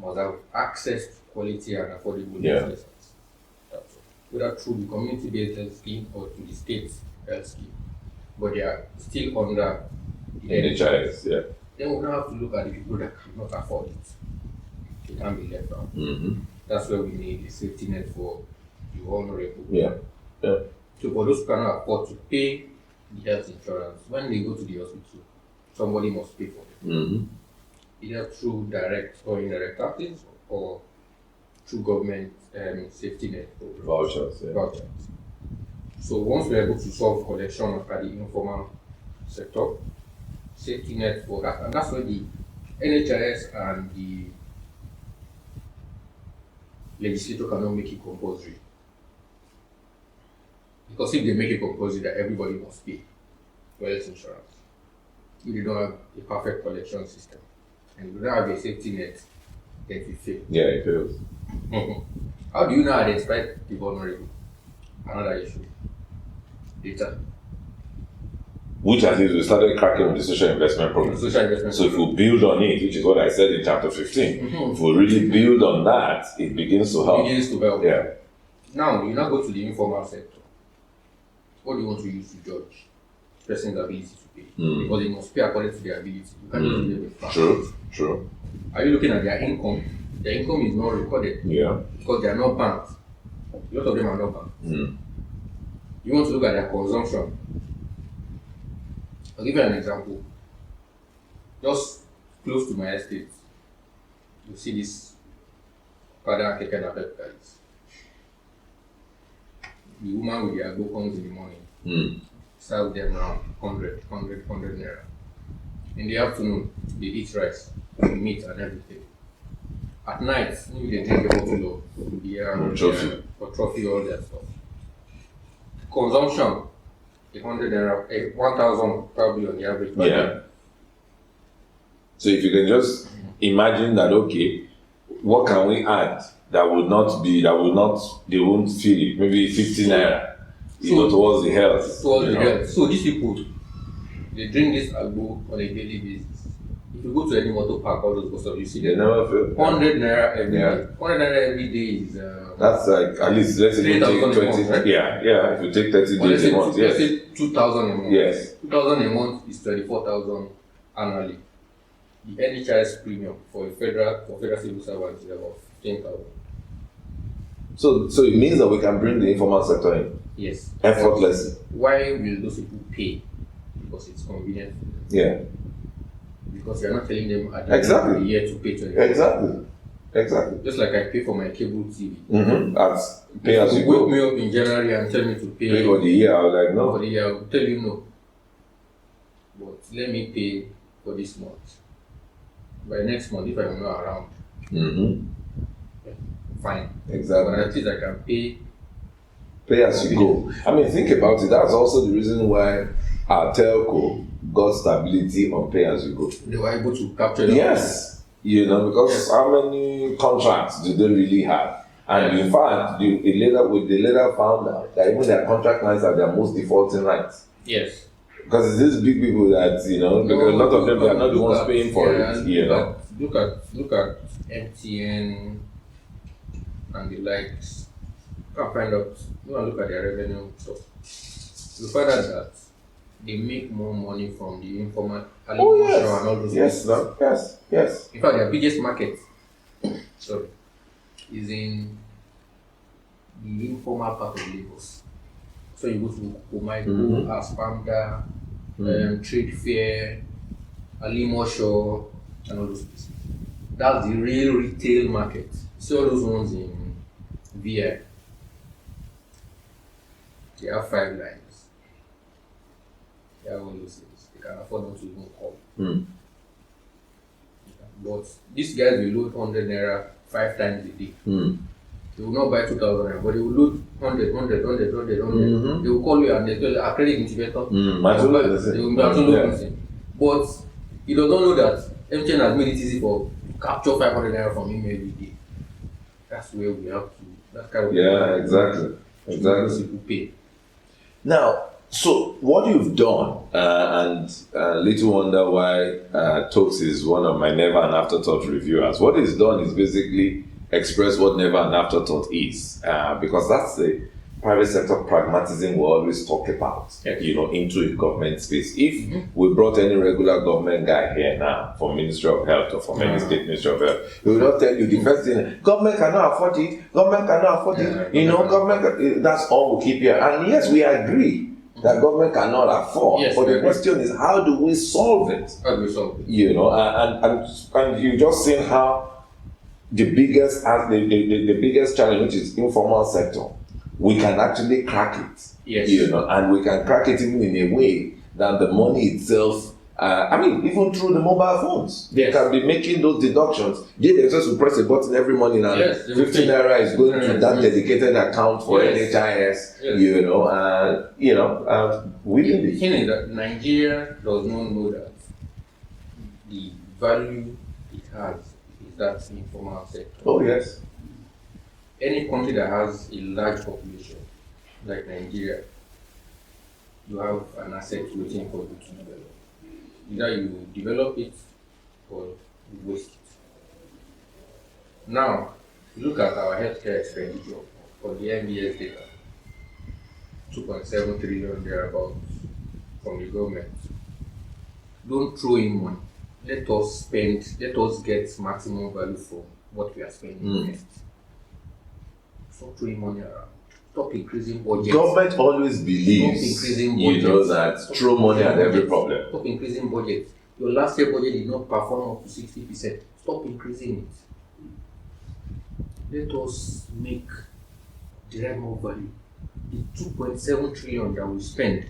must have access to quality and affordable health insurance, whether through the community-based health scheme or to the state health scheme. But they are still under the NHS. Then we now have to look at the people that cannot afford it. They can't be left out. That's where we need a safety net for the vulnerable. So for those who cannot afford to pay the health insurance, when they go to the hospital, somebody must pay for it. Either through direct or indirect taxes or through government safety net vouchers. So once we're able to solve collection at the informal sector, safety net for that, and that's where the NHS and the legislator cannot make it compulsory. Because if they make it compulsory that everybody must pay for health insurance, if they don't have a perfect collection system and we don't have a safety net, then we fail. Yeah, it fails. How do you now identify the vulnerable? Another issue. Data. Which at least we started cracking with the social investment program. Social investment. So if we build on it, which is what I said in chapter 15, if we really build on that, it begins to help. Yeah. Now, you now go to the informal sector. What do you want to use to judge person's ability to pay? Because they must pay according to their ability. You can't just do it with facts. True. Are you looking at their income? Their income is not recorded. Yeah. Because they are not banked. A lot of them are not banked. You want to look at their consumption. I'll give you an example. Just close to my estate, you see this father and keke napep guys. The woman with the agbo comes in the morning, serve them around 100 naira. In the afternoon, they eat rice, meat and everything. At night, maybe they drink a bottle of beer or trophy, all that stuff. Consumption, 100 naira, 1,000 probably on the average. Yeah. So if you can just imagine that, okay, what can we add that they won't feel it? Maybe 50 naira, towards the health. So these people, they drink this agbo on a daily basis. If you go to any motor park, all those stuff, you see they never feel 100 naira every day. 100 naira every day is that's like at least let's say you take 20 month, right? Yeah. If you take 30 days a month, let's say 2,000 a month. Yes. 2,000 a month is 24,000 annually. The NHIS premium for federal civil servants is about 15,000. So it means that we can bring the informal sector in. Yes. Effortlessly. Why will those people pay? Because it's convenient for them. Yeah. Because you're not telling them at the end of the year to pay 20. Exactly. Just like I pay for my cable TV. As pay as you go. Wake me up in January and tell me to pay for the year. I was like, no. For the year, I will tell you no. But let me pay for this month. By next month, if I'm not around, fine. Exactly. But at least I can pay as you go. I mean, think about it. That's also the reason why our telco got stability on pay as you go. They were able to capture that. Yes. Because how many contracts do they really have? And in fact, they later found out that even their contract lines are their most defaulting rights. Yes. Because it's these big people that, because a lot of them, they are not the ones paying for it, Look at MTN and the likes. You can find out, look at their revenue stuff. You find out that they make more money from the informal and all those yes. In fact, their biggest market is in the informal part of Lagos. So you go to Kumaiko, Aspanda, Trade Fair, Alimosho, and all those places. That's the real retail market. See all those ones in VI. They have 5 lines. They have all those things. They can afford not to even call. But these guys will load 100 naira 5 times a day. They will not buy 2,000 naira, but they will load 100. They will call you and they tell you, credit incubator. They will But you don't know that MTN has made it easy to capture 500 naira from him every day. That's where we have to. That's kind of exactly. People pay. Now, so what you've done, and little wonder why Tokes is one of my never and afterthought reviewers. What he's done is basically express what never and afterthought is, because that's the private sector pragmatism we always talk about, into a government space. If we brought any regular government guy here now from Ministry of Health or from any state Ministry of Health, he will not tell you the first thing, government cannot afford it, government, that's all we keep here. And yes, we agree that government cannot afford. Yes, but the question is, how do we solve it? And you just seen how the biggest challenge, which is informal sector, we can actually crack it. Yes. And we can crack it even in a way that the money itself, even through the mobile phones, they can be making those deductions. They themselves will press a button every morning and 15 naira is going to that dedicated account for NHIS, willingly. The thing is that Nigeria does not know that the value it has is that informal sector. Oh, yes. Any country that has a large population like Nigeria, you have an asset waiting for you to develop. Either you develop it or you waste it. Now, look at our healthcare expenditure for the MBS data, 2.7 trillion thereabouts from the government. Don't throw in money. Let us get maximum value for what we are spending next. Stop throwing money around. Stop increasing budgets. Government always believes, you know, that throw money at every problem. Stop increasing budget. Your last year budget did not perform up to 60%. Stop increasing it. Let us derive more value. The 2.7 trillion that we spend,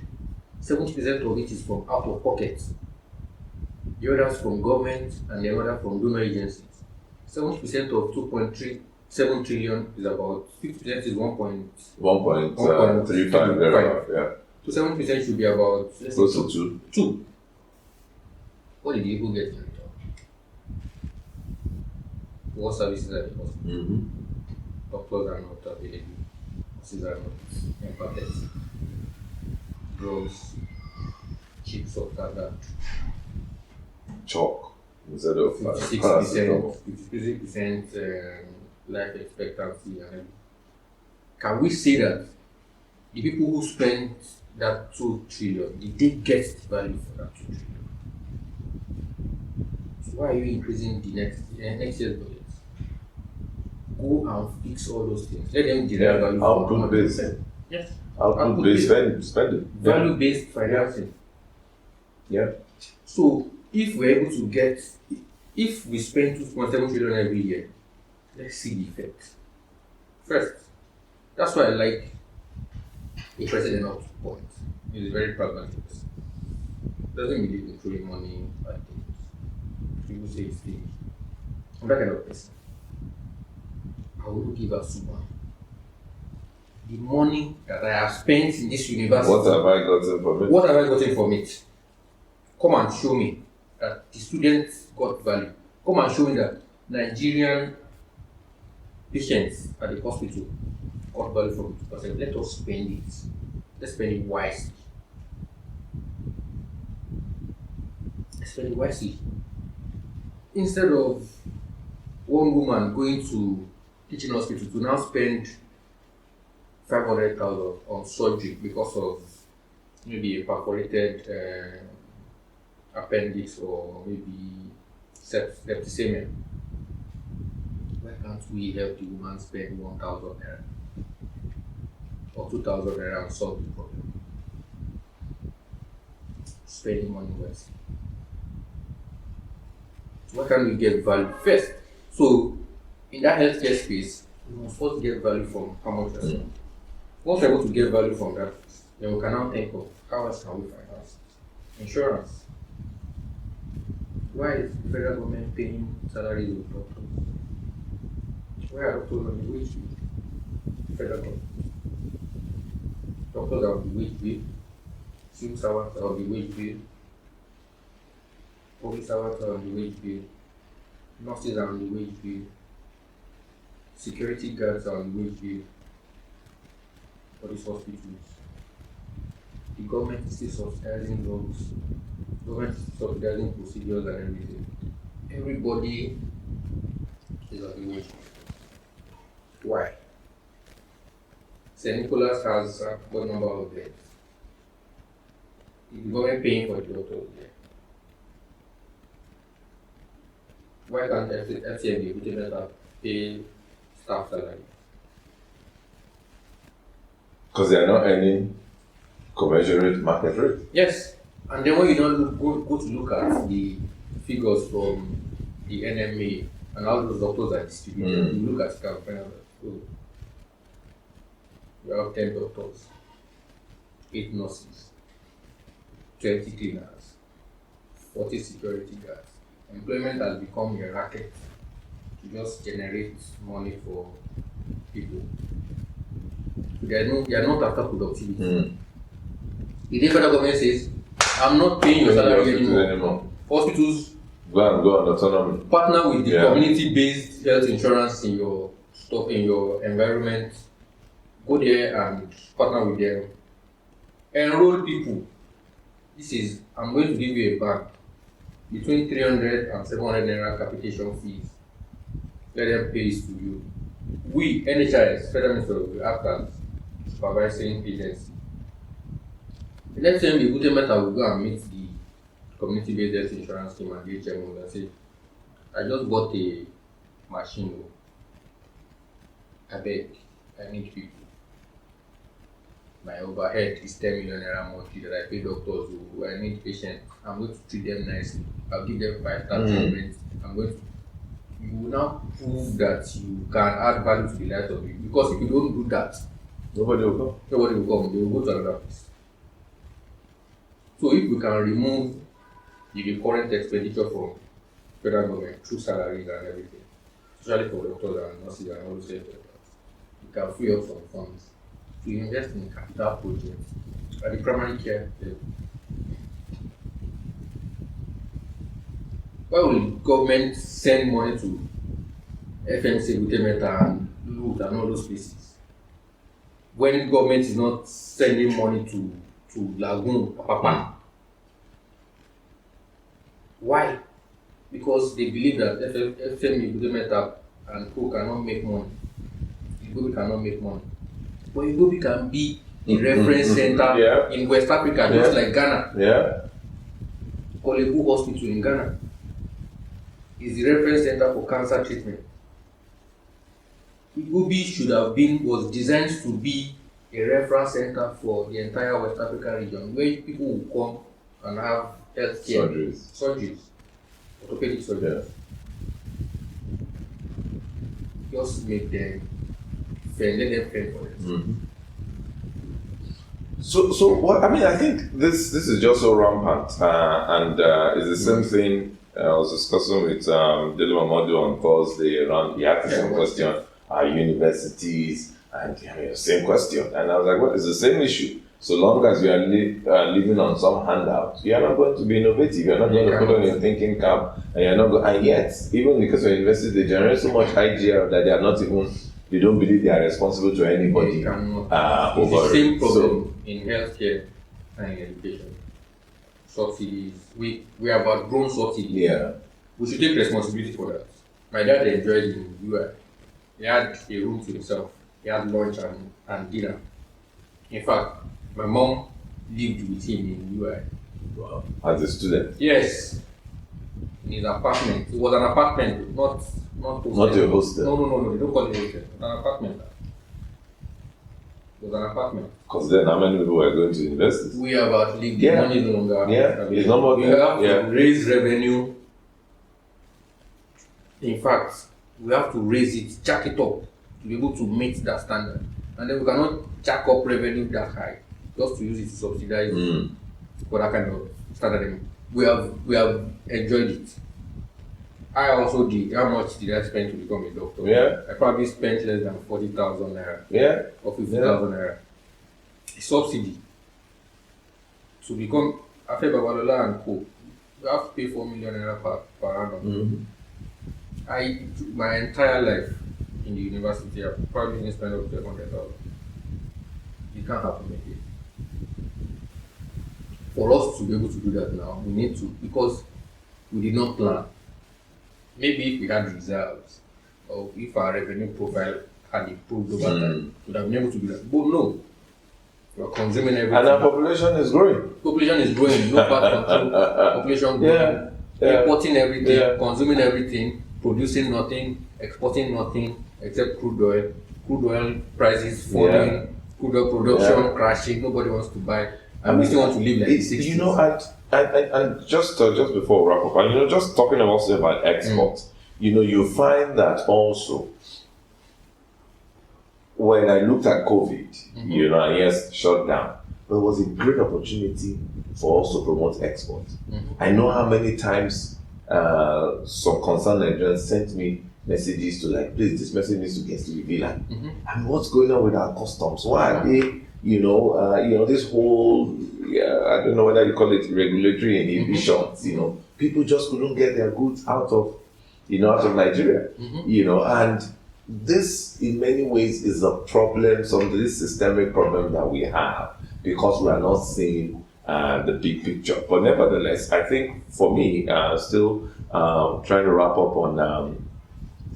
70% of it is from out of pocket. The others from government and the other from donor agencies. 70% of 2.37 trillion is about 50% is 1.35 thereabout, yeah. So 7% should be about close to 2. 2. What did the people get in return? What services are they offering? Doctors are not available. Nurses are not empathetic. Drugs, cheap substandard. Chalk instead of 56% life expectancy. And can we say that the people who spent that 2 trillion, did they get value for that 2 trillion? So why are you increasing the next year's budget? Go and fix all those things. Let them derive value. Output based. Yes. Output based spending. Value based financing. Yeah. So if we're able to if we spend 2.7 trillion every year, let's see the effect. First, that's why I like the president of point. He's a very pragmatic person. Doesn't believe in throwing money at things. People say it's things. I'm that kind of person. I will not give a super. The money that I have spent in this university. What have I gotten from it? What have I gotten from it? Come and show me that the students got value. Come and show me that Nigerian patients at the hospital got value from 2%. Let us spend it. Let's spend it wisely. Let's spend it wisely. Instead of one woman going to teaching hospital to now spend 500,000 on surgery because of maybe a perforated appendix or maybe septicemia. Why can't we help the woman spend 1,000 naira or 2,000 naira and solve the problem? Spending money wisely. So why can't we get value first? So in that healthcare space, we must first get value from how much we spend. Once we're able to get value from that, then we can now think of how else can we finance insurance. Why is the federal government paying salaries of doctors? Why are doctors on the wage bill? Federal government. Doctors are on the wage bill. Civil servants are on the wage bill. Police servants are on the wage bill. Nurses are on the wage bill. Security guards are on the wage bill for these hospitals. The government is still subsidizing drugs. The government is subsidizing procedures and everything. Everybody is on the wage bill. Why? St. Nicholas has a good number of beds. Is the government paying for the doctors there? Why can't FCMB pay staff salary? Because they are not earning commensurate market rate. Yes, and then when you don't go to look at the figures from the NMA and how those doctors are distributed, you look at it and find out that we have 10 doctors, 8 nurses, 20 cleaners, 40 security guards. Employment has become a racket to just generate money for people. They are not after productivity. The federal government says, I'm not paying your salary anymore. Hospitals go on autonomy. Partner with the community-based health insurance in your environment. go there and partner with them, enroll people. I'm going to give you a bank between 300 and 700 naira capitation fees. Let them pay it to you. We, NHIS, Federal Ministry, will act as supervising agency. The next time the Gutenberg will go and meet the community-based health insurance scheme and the HMO and say, I just bought a machine. I beg, I need people. My overhead is 10 million naira monthly that I pay doctors who I need patients. I'm going to treat them nicely. I'll give them 5-star treatment. You will now prove that you can add value to the life of it. Because if you don't do that, Nobody will come. They will go to another place. So if we can remove the recurrent expenditure from federal government through salaries and everything, especially for doctors and nurses and all those things, we can free up some funds to invest in capital projects at the primary care level. Why will government send money to FMC, Gutemeta and Loot and all those places when government is not sending money to Lagoon, Papa? Why? Because they believe that FMC, Gutemeta and Co cannot make money. Igobi cannot make money. But Igobi can be the reference center in West Africa, just like Ghana. Kolebu Hospital in Ghana is the reference center for cancer treatment. Igobi was designed to be a reference center for the entire West African region, where people will come and have healthcare surgeries, orthopedic surgeries. Just make them fair, let them pay for it. So what I mean, I think this is just so rampant, and it's the same thing I was discussing with Dele Momodu on Thursday. Around he had the same question: are universities? And I mean, the same question, and I was like, well, it's the same issue. So long as you are living on some handout, you are not going to be innovative. You're not going to put on your thinking cap, and you're not going. And yet, even because your universities, they generate so much IGL that they are not even. They don't believe they are responsible to anybody. It's the same problem in healthcare and in education. Subsidies. We have outgrown subsidies. Yeah. We should take responsibility for that. My dad enjoyed in UI. He had a room to himself. He had lunch and dinner. In fact, my mom lived with him in UI. Wow. As a student? Yes. In his apartment. It was an apartment, not your hostel. No, they don't call it hostel. It was an apartment. It was an apartment. Because then how many people were going to universities? We have outlived the money no longer. It's not more. We have to raise revenue. In fact, we have to raise it, jack it up to be able to meet that standard. And then we cannot jack up revenue that high just to use it to subsidize for that kind of standard. We have enjoyed it. I also did. How much did I spend to become a doctor? Yeah. I probably spent less than 40,000 naira. Yeah. Or 50,000 naira. A subsidy to become Afe Babalola and Co. You have to pay 4 million naira per annum. My entire life in the university, I probably didn't spend up to 100,000. You can't happen again. For us to be able to do that now, we need to, because we did not plan. Maybe if we had reserves, or if our revenue profile had improved over time, we would have been able to do that. But no, we are consuming everything. And our population is growing. Population is growing, no bad control. Population growing. Importing everything, consuming everything, producing nothing, exporting nothing except crude oil. Crude oil prices falling, crude oil production crashing. Nobody wants to buy. And we still want to live like this. You know, and just before we wrap up, and just talking also about exports, you find that also when I looked at COVID, and yes, shut down, but it was a great opportunity for us to promote export. I know how many times some concerned Nigerians sent me messages to please, this message needs to get to the villa. And what's going on with our customs? Why are they? This whole, I don't know whether you call it regulatory inhibitions, people just couldn't get their goods out of Nigeria, and this in many ways is a problem, some of this systemic problem that we have because we are not seeing the big picture. But nevertheless, I think for me, still trying to wrap up on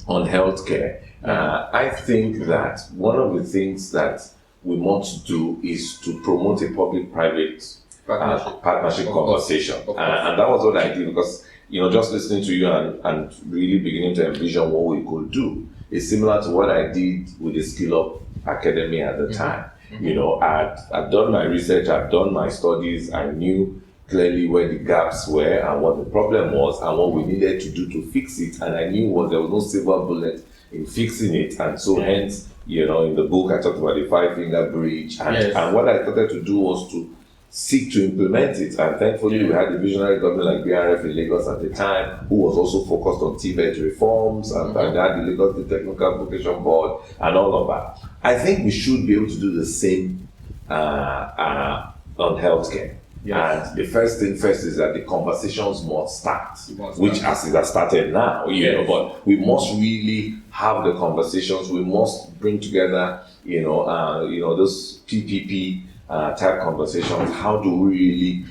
healthcare, I think that one of the things that we must do is to promote a public-private partnership conversation. And that was what I did because, just listening to you and really beginning to envision what we could do is similar to what I did with the Skill Up Academy at the time. I'd done my research, I'd done my studies, I knew clearly where the gaps were and what the problem was and what we needed to do to fix it. And I knew there was no silver bullet in fixing it. And so hence, in the book I talked about the 5-finger bridge. And what I started to do was to seek to implement it. And thankfully we had a visionary government like BRF in Lagos at the time who was also focused on TVET reforms and had the Lagos the Technical Vocation Board and all of that. I think we should be able to do the same on healthcare. And the first thing first is that the conversations must start, which as it has started now, but we must really have the conversations. We must bring together, those PPP type conversations. How do we really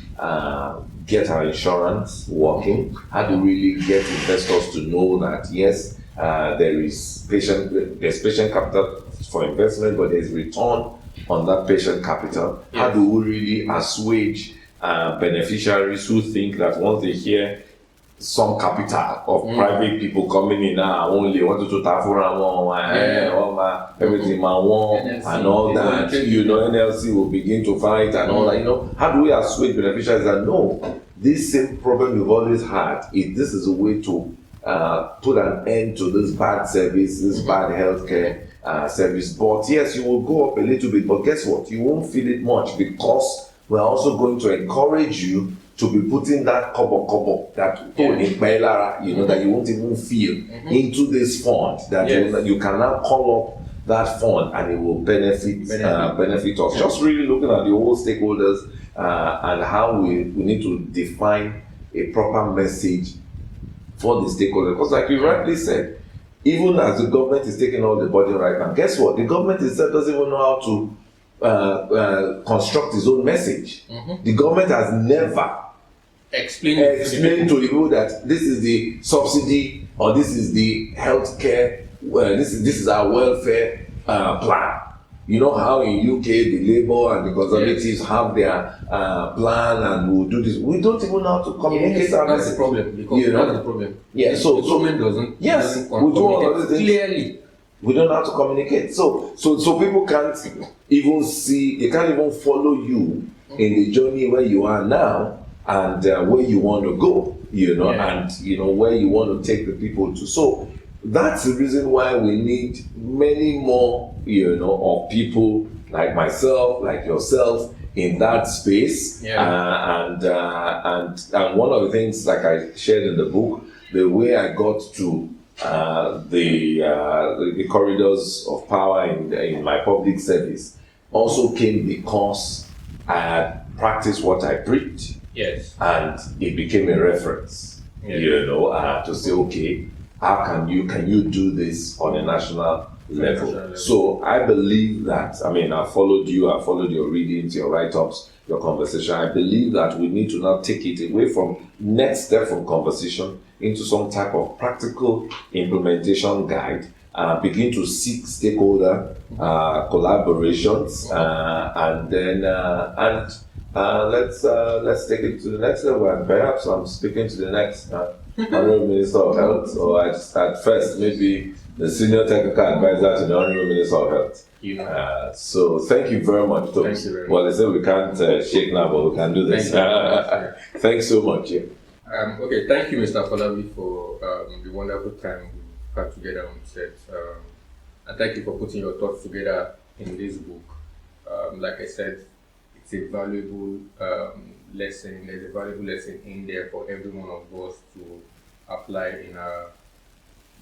get our insurance working? How do we really get investors to know that yes, there's patient capital for investment, but there's return on that patient capital? How do we really assuage beneficiaries who think that once they hear some capital of private people coming in now only want to everything and all that, NLC will begin to fight and all that, how do we assuage beneficiaries that no, this same problem we've always had, this is a way to put an end to this bad service, this bad healthcare service. But yes, you will go up a little bit, but guess what? You won't feel it much because we're also going to encourage you to be putting that kobo that that you won't even feel into this fund that you can now call up that fund and it will benefit us. Just really looking at the whole stakeholders and how we need to define a proper message for the stakeholders. Because like you rightly said, even as the government is taking all the burden right now, guess what? The government itself doesn't even know how to construct his own message. The government has never explained to you that this is the subsidy or this is the healthcare, this is our welfare plan. You know how in UK the Labour and the Conservatives have their plan and we'll do this. We don't even know how to communicate our message. That's the problem. Because that's the problem. So the government doesn't. Yes, we do all of these things clearly. We don't know how to communicate. So people can't even see, they can't even follow you in the journey where you are now and where you want to go, and where you want to take the people to. So that's the reason why we need many more, of people like myself, like yourself in that space. And one of the things, like I shared in the book, the way I got to the corridors of power in my public service also came because I had practiced what I preached. And it became a reference, to say, okay, how can you do this on a national level? So I believe that, I followed you, I followed your readings, your write-ups, your conversation. I believe that we need to now take it away from next step from conversation into some type of practical implementation guide, begin to seek stakeholder collaborations, and then let's take it to the next level. And perhaps I'm speaking to the next Honorable Minister of Health, or at first maybe the Senior Technical Advisor to the Honorable Minister of Health. So thank you very much, Tom. Thank you very much. Well, they say we can't shake now, but we can do this. Thanks so much. Okay, thank you, Mr. Falabi, for the wonderful time we had together on set. And thank you for putting your thoughts together in this book. Like I said, it's a valuable lesson. There's a valuable lesson in there for every one of us to apply in our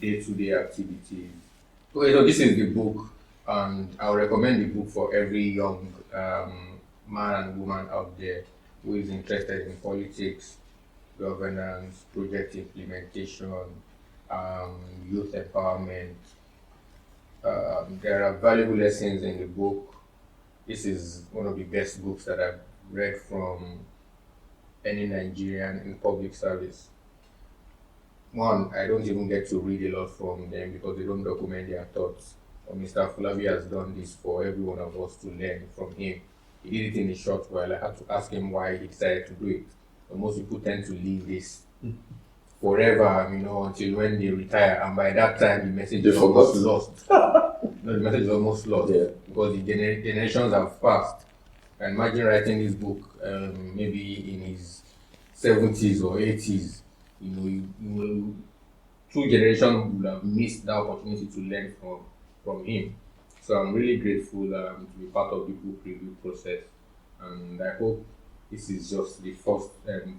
day-to-day activities. Okay, so this is the book, and I'll recommend the book for every young man and woman out there who is interested in politics, governance, project implementation, youth empowerment, There are valuable lessons in the book. This is one of the best books that I've read from any Nigerian in public service. One, I don't even get to read a lot from them because they don't document their thoughts. Mr. Fulavi has done this for every one of us to learn from him. He did it in a short while. I had to ask him why he decided to do it. But most people tend to leave this forever, until when they retire, and by that time the message is almost lost. No, the message is almost lost because the generations have passed. And imagine writing this book maybe in his 70s or 80s. Two generations would have missed the opportunity to learn from him. So I'm really grateful to be part of the book review process, and I hope this is just the first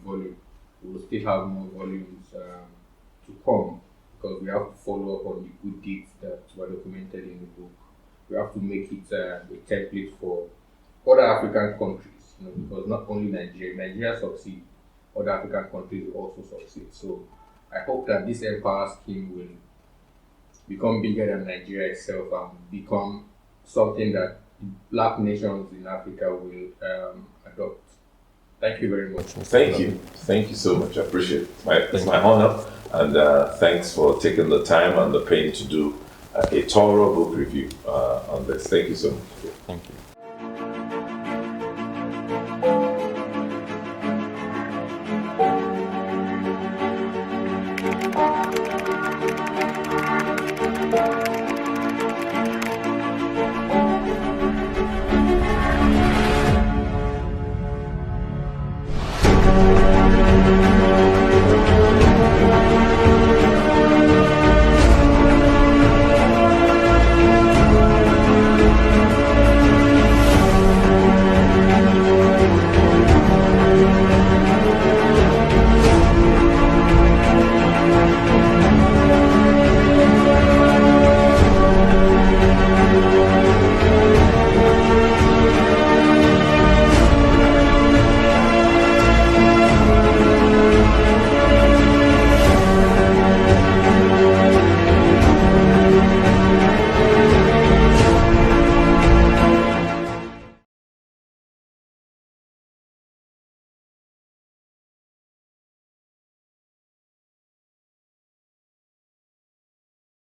volume. We will still have more volumes to come because we have to follow up on the good deeds that were documented in the book. We have to make it a template for other African countries, because not only Nigeria succeed, other African countries will also succeed. So I hope that this Empower scheme will become bigger than Nigeria itself and become something that Black nations in Africa will adopt. Thank you very much. Thank you. Thank you so much. I appreciate it. It's my honor. And thanks for taking the time and the pain to do a thorough book review on this. Thank you so much. Thank you.